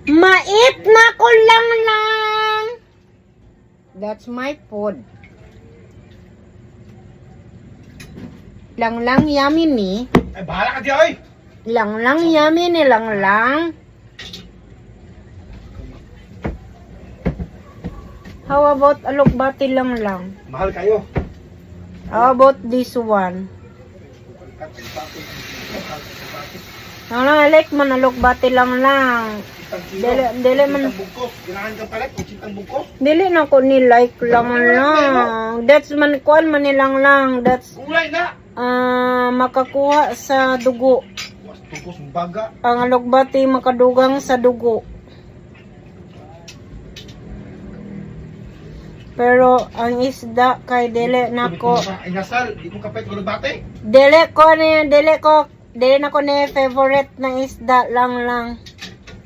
Mait na ko lang. That's my food. Lang yummy ni. Ay, bahala ka di, oy! Lang yummy ni lang. How about alokbati lang? Mahal kayo. How about this one? I like man alokbati lang. Dili man. Bungkos. Ginahan kang palit. Kutsintang bungkos. Dili na ko ni like lang. That's man kuan man nilang lang. That's Ulay na! makakuha sa dugo. Was bungkos ng baga. Ang alokbati makadugang sa dugo. Pero ang isda kay dili nako. Ay, nasal. Di mo kapit ko bate. Dili na ko ni favorite na isda lang.